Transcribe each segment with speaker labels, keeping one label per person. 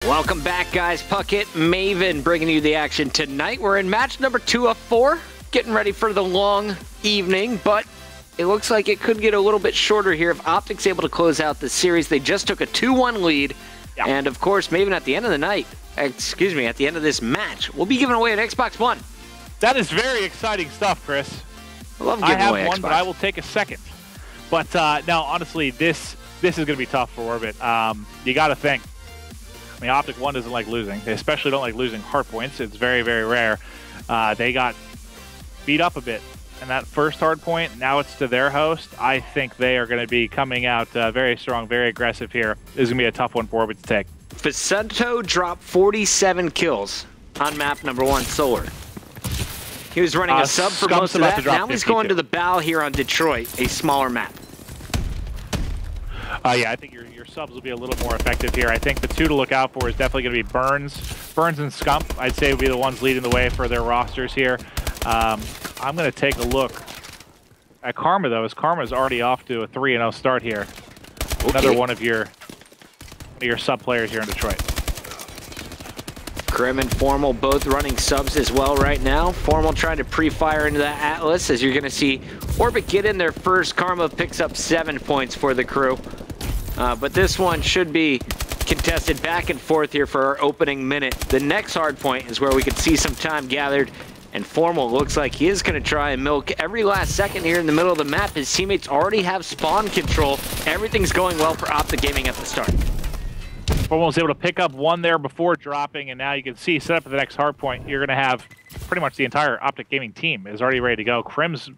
Speaker 1: Welcome back, guys. Puckett, Maven bringing you the action tonight. We're in match number 2 of 4, getting ready for the long evening, but it looks like it could get a little bit shorter here if Optic's able to close out the series. They just took a 2-1 lead, and of course, Maven at the end of the night, at the end of this match, we'll be giving away an Xbox One.
Speaker 2: That is very exciting stuff, Chris.
Speaker 1: I love giving away
Speaker 2: one,
Speaker 1: Xbox.
Speaker 2: but I will take a second. But no, honestly, this is going to be tough for Orbit. You got to think. I mean, Optic 1 doesn't like losing. They especially don't like losing hard points. It's very, very rare. They got beat up a bit in that first hard point. Now it's to their host. I think they are going to be coming out very strong, very aggressive here. This is going to be a tough one for Orbit to take.
Speaker 1: Vicento dropped 47 kills on map number 1, Solar. He was running a sub for most of that. Now he's going to the bow here on Detroit, a smaller map.
Speaker 2: Yeah, I think your subs will be a little more effective here. I think the two to look out for is definitely going to be Burns and Scump. I'd say would be the ones leading the way for their rosters here. I'm going to take a look at Karma, though, as Karma's already off to a 3-0 start here. Okay. Another one of your sub players here in Detroit.
Speaker 1: Grim and Formal both running subs as well right now. Formal trying to pre-fire into that Atlas, as you're going to see Orbit get in there first. Karma picks up 7 points for the crew. But this one should be contested back and forth here for our opening minute. The next hard point is where we could see some time gathered, and Formal looks like he is going to try and milk every last second here in the middle of the map. His teammates already have spawn control. Everything's going well for Optic Gaming at the start.
Speaker 2: Formal was able to pick up one there before dropping, and now you can see set up for the next hard point. You're going to have pretty much the entire Optic Gaming team is already ready to go. Krim's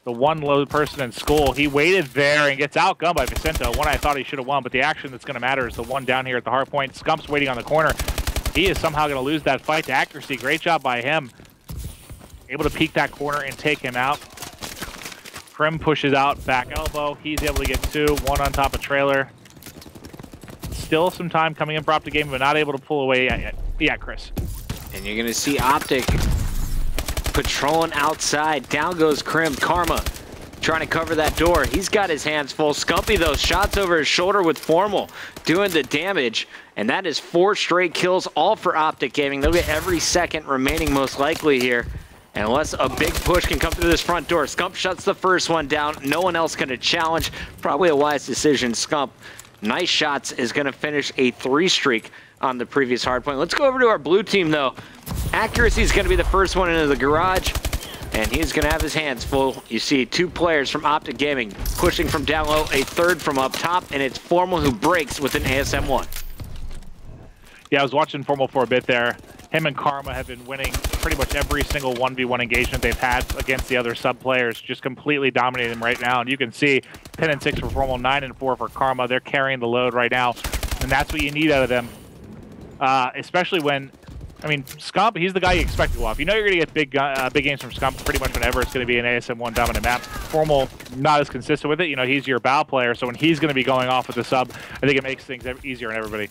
Speaker 2: the one low person in school. He waited there and gets outgunned by Vicento. One I thought he should have won, but the action that's going to matter is the one down here at the hard point. Scump's waiting on the corner. He is somehow going to lose that fight to accuracy. Great job by him. Able to peek that corner and take him out. Krim pushes out, back elbow. He's able to get 2, one on top of trailer. Still some time coming in for Optic Gaming, but not able to pull away yet. Yeah, Chris.
Speaker 1: And you're going to see Optic patrolling outside. Down goes Krim. Karma trying to cover that door. He's got his hands full. Scumpy, though, shots over his shoulder with Formal, doing the damage. And that is 4 straight kills, all for Optic Gaming. They'll get every second remaining, most likely, here. And unless a big push can come through this front door, Scump shuts the first one down. No one else going to challenge. Probably a wise decision. Scump, nice shots, is going to finish a 3 streak on the previous hardpoint. Let's go over to our blue team, though. Accuracy is going to be the first one into the garage, and he's going to have his hands full. You see 2 players from Optic Gaming pushing from down low, a third from up top, and it's Formal who breaks with an ASM-1.
Speaker 2: Yeah, I was watching Formal for a bit there. Him and Karma have been winning pretty much every single 1v1 engagement they've had against the other sub players, just completely dominating them right now. And you can see 10 and 6 for Formal, 9 and 4 for Karma. They're carrying the load right now, and that's what you need out of them. Especially when, I mean, Scump, he's the guy you expect to go off. You know you're going to get big games from Scump pretty much whenever it's going to be an ASM-1 dominant map. Formal, not as consistent with it. You know, he's your bow player, so when he's going to be going off with the sub, I think it makes things easier on everybody.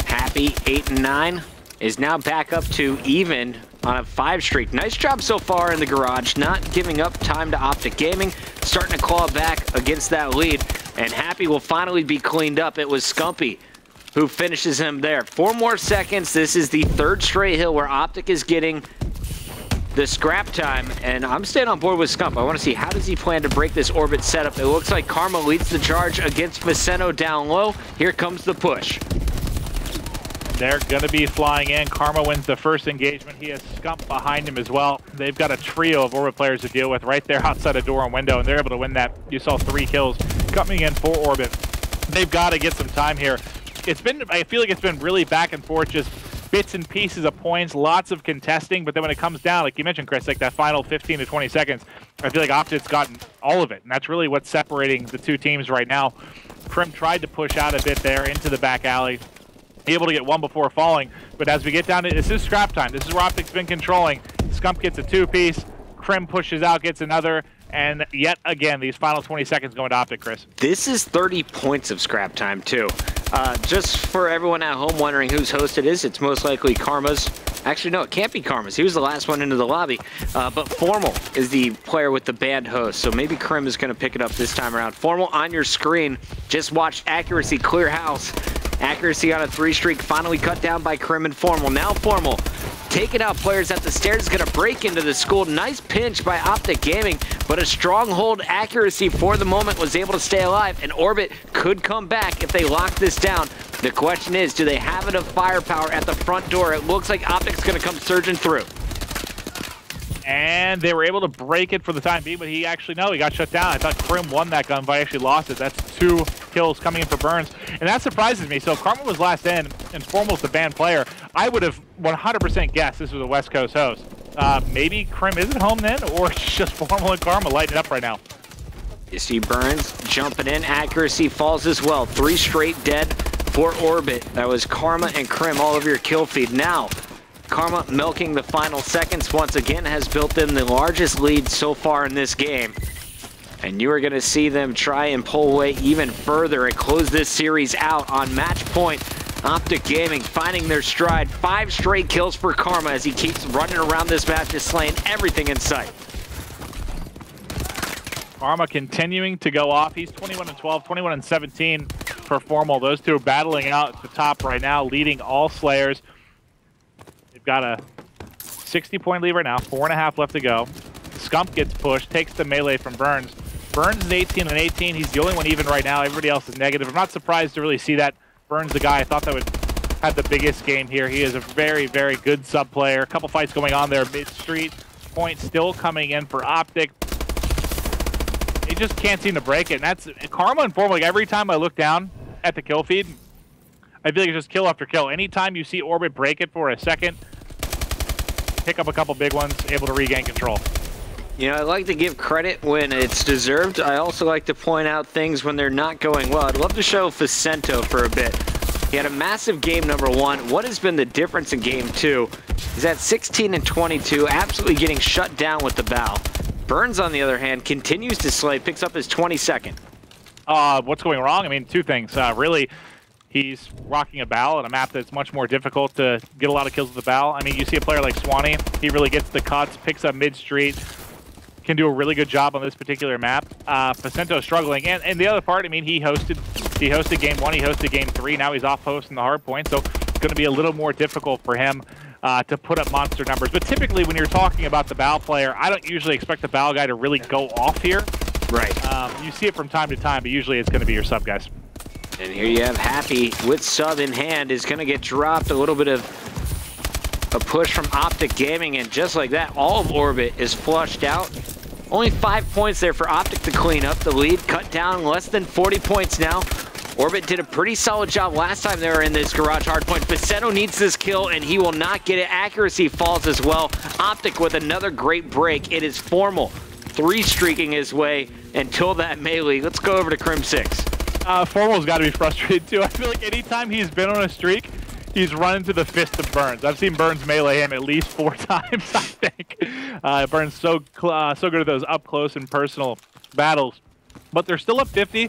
Speaker 1: Happy 8 and 9 is now back up to even on a 5 streak. Nice job so far in the garage, not giving up time to Optic Gaming, starting to claw back against that lead, and Happy will finally be cleaned up. It was Scumpy who finishes him there. 4 more seconds. This is the 3rd straight hill where Optic is getting the scrap time, and I'm staying on board with Scump. I want to see how does he plan to break this Orbit setup. It looks like Karma leads the charge against Vicento down low. Here comes the push.
Speaker 2: They're going to be flying in. Karma wins the first engagement. He has Scump behind him as well. They've got a trio of Orbit players to deal with right there outside a door and window, and they're able to win that. You saw 3 kills coming in for Orbit. They've got to get some time here. I feel like it's been really back and forth, just bits and pieces of points, lots of contesting, but then when it comes down, like you mentioned, Chris, like that final 15 to 20 seconds, I feel like Optic's gotten all of it, and that's really what's separating the 2 teams right now. Krim tried to push out a bit there into the back alley, able to get 1 before falling, but as we get down to this is scrap time. This is where Optic's been controlling. Scump gets a 2-piece, Krim pushes out, gets another, and yet again, these final 20 seconds going to Optic, Chris.
Speaker 1: This is 30 points of scrap time, too. Just for everyone at home wondering whose host it is, it's most likely Karma's. Actually, no, it can't be Karma's. He was the last one into the lobby. But Formal is the player with the banned host, so maybe Krim is going to pick it up this time around. Formal on your screen. Just watched Accuracy clear house Accuracy on a 3 streak, finally cut down by Crim and Formal. Now Formal taking out players at the stairs, is going to break into the school. Nice pinch by Optic Gaming, but a stronghold accuracy for the moment was able to stay alive, and Orbit could come back if they lock this down. The question is, do they have enough firepower at the front door? It looks like Optic's going to come surging through.
Speaker 2: And they were able to break it for the time being, but he got shut down. I thought Crim won that gun, but I actually lost it. That's 2 kills coming in for Burns, and that surprises me. So if Karma was last in and Formal's the banned player, I would have 100% guessed this was a West Coast host. Maybe Crim isn't home then, or it's just Formal and Karma lighting up right now.
Speaker 1: You see Burns jumping in, accuracy falls as well. 3 straight dead for Orbit. That was Karma and Crim all over your kill feed. Now, Karma milking the final seconds once again has built in the largest lead so far in this game. And you are going to see them try and pull away even further and close this series out on match point. Optic Gaming finding their stride. 5 straight kills for Karma as he keeps running around this map, just slaying everything in sight.
Speaker 2: Karma continuing to go off. He's 21-12, 21-17 for Formal. Those two are battling out at the top right now, leading all Slayers. They've got a 60-point lead right now, 4.5 left to go. Scump gets pushed, takes the melee from Burns. Burns is 18-18. He's the only one even right now. Everybody else is negative. I'm not surprised to really see that. Burns, the guy I thought that would have the biggest game here. He is a very, very good sub player. A couple fights going on there mid-street. Points still coming in for Optic. They just can't seem to break it. And that's Karma and Formal. Like every time I look down at the kill feed, I feel like it's just kill after kill. Anytime you see Orbit break it for a second, pick up a couple big ones, able to regain control.
Speaker 1: You know, I like to give credit when it's deserved. I also like to point out things when they're not going well. I'd love to show Facento for a bit. He had a massive game number 1. What has been the difference in game 2? He's at 16-22, absolutely getting shut down with the bow. Burns, on the other hand, continues to slay, picks up his 22nd.
Speaker 2: What's going wrong? I mean, 2 things. Really, he's rocking a bow on a map that's much more difficult to get a lot of kills with the bow. I mean, you see a player like Swanee, he really gets the cuts, picks up mid-street, can do a really good job on this particular map. Facento struggling, and the other part, I mean, he hosted game 1, he hosted game 3, now he's off hosting the hard point, so it's going to be a little more difficult for him to put up monster numbers. But typically, when you're talking about the bow player, I don't usually expect the bow guy to really go off here. Right. You see it from time to time, but usually it's going to be your sub guys.
Speaker 1: And here you have Happy with sub in hand is going to get dropped. A little bit of a push from Optic Gaming, and just like that, all of Orbit is flushed out. Only 5 points there for Optic to clean up the lead, cut down less than 40 points now. Orbit did a pretty solid job last time they were in this garage hardpoint. Facento needs this kill, and he will not get it. Accuracy falls as well. Optic with another great break. It is Formal, 3 streaking his way until that melee. Let's go over to Crim 6.
Speaker 2: Formal's got to be frustrated too. I feel like anytime he's been on a streak, he's run into the fist of Burns. I've seen Burns melee him at least 4 times, I think. Burns so good at those up close and personal battles. But they're still up 50.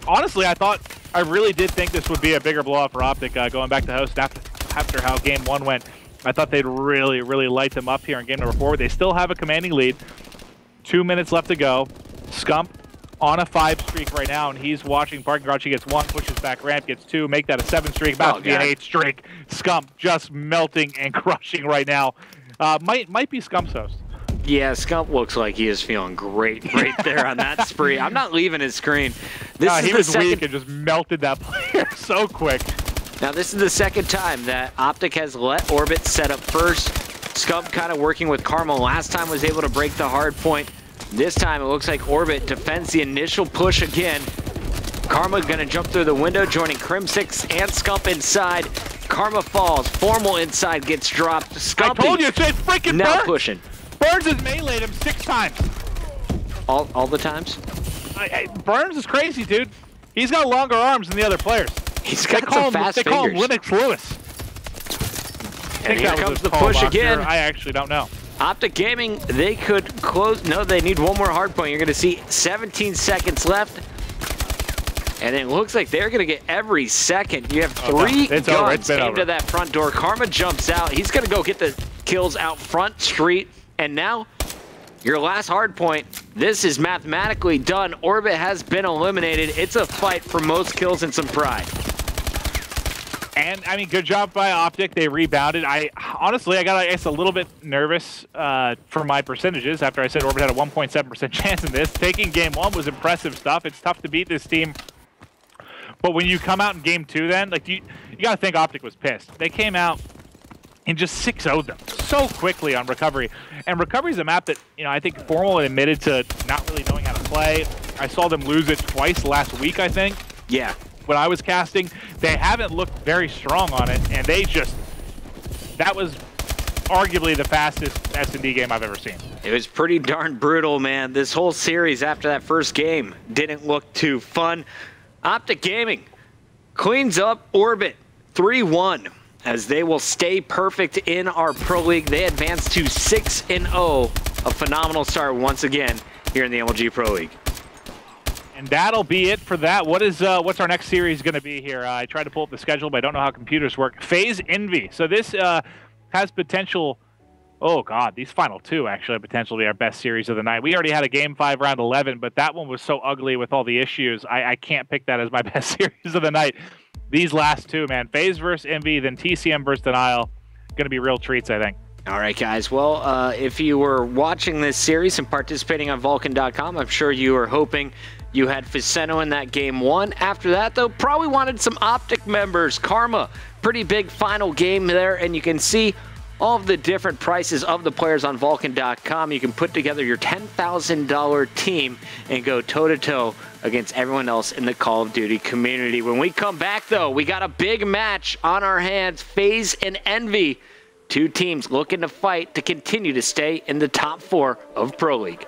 Speaker 2: Honestly, I really did think this would be a bigger blowout for Optic going back to host after how game 1 went. I thought they'd really, really light them up here in game number 4. They still have a commanding lead. 2 minutes left to go. Scump on a 5 streak right now, and he's watching parking garage. He gets 1, pushes back ramp, gets 2, make that a 7 streak, about to be an 8 streak. Scump just melting and crushing right now. Might be Scump's host.
Speaker 1: Yeah, Scump looks like he is feeling great right there on that spree. I'm not leaving his screen.
Speaker 2: He was weak and just melted that player so quick.
Speaker 1: Now, this is the second time that Optic has let Orbit set up first. Scump kind of working with Karma. Last time was able to break the hard point. This time it looks like Orbit defends the initial push again. Karma gonna jump through the window, joining Crim 6 and Scump inside. Karma falls. Formal inside gets dropped. Scumpy
Speaker 2: I told you, it's freaking
Speaker 1: now
Speaker 2: Burns.
Speaker 1: Pushing.
Speaker 2: Burns has meleeed him 6 times.
Speaker 1: All the times?
Speaker 2: Burns is crazy, dude. He's got longer arms than the other players.
Speaker 1: He's got some fast fingers.
Speaker 2: They call him Linux Lewis.
Speaker 1: And here comes the push again.
Speaker 2: I actually don't know.
Speaker 1: Optic Gaming, they could close. No, they need one more hard point. You're going to see 17 seconds left. And it looks like they're going to get every second. You have 3 guns aimed to that front door. Karma jumps out. He's going to go get the kills out front street. And now, your last hard point. This is mathematically done. Orbit has been eliminated. It's a fight for most kills and some pride.
Speaker 2: And, I mean, good job by Optic. They rebounded. Honestly, I got, I guess, a little bit nervous for my percentages after I said Orbit had a 1.7% chance in this. Taking game 1 was impressive stuff. It's tough to beat this team. But when you come out in game 2 then, like, you got to think Optic was pissed. They came out and just 6-0'd them so quickly on Recovery. And Recovery's a map that, you know, I think Formal admitted to not really knowing how to play. I saw them lose it twice last week, I think.
Speaker 1: Yeah.
Speaker 2: When I was casting, they haven't looked very strong on it, and they just, that was arguably the fastest S&D game I've ever seen.
Speaker 1: It was pretty darn brutal, man. This whole series after that first game didn't look too fun. Optic Gaming cleans up Orbit 3-1 as they will stay perfect in our Pro League. They advance to 6-0, a phenomenal start once again here in the MLG Pro League.
Speaker 2: And that'll be it for that. What's our next series going to be here? I tried to pull up the schedule, but I don't know how computers work. FaZe Envy. So this has potential. Oh, God, these final 2 actually have potential to be our best series of the night. We already had a Game 5 round 11, but that one was so ugly with all the issues. I can't pick that as my best series of the night. These last 2, man. FaZe versus Envy, then TCM versus Denial. Going to be real treats, I think.
Speaker 1: All right, guys. Well, if you were watching this series and participating on Vulcan.com, I'm sure you were hoping you had Ficeno in that game 1. After that, though, probably wanted some Optic members. Karma, pretty big final game there, and you can see all of the different prices of the players on Vulcan.com. You can put together your $10,000 team and go toe-to-toe against everyone else in the Call of Duty community. When we come back, though, we got a big match on our hands. FaZe and Envy, 2 teams looking to fight to continue to stay in the top 4 of Pro League.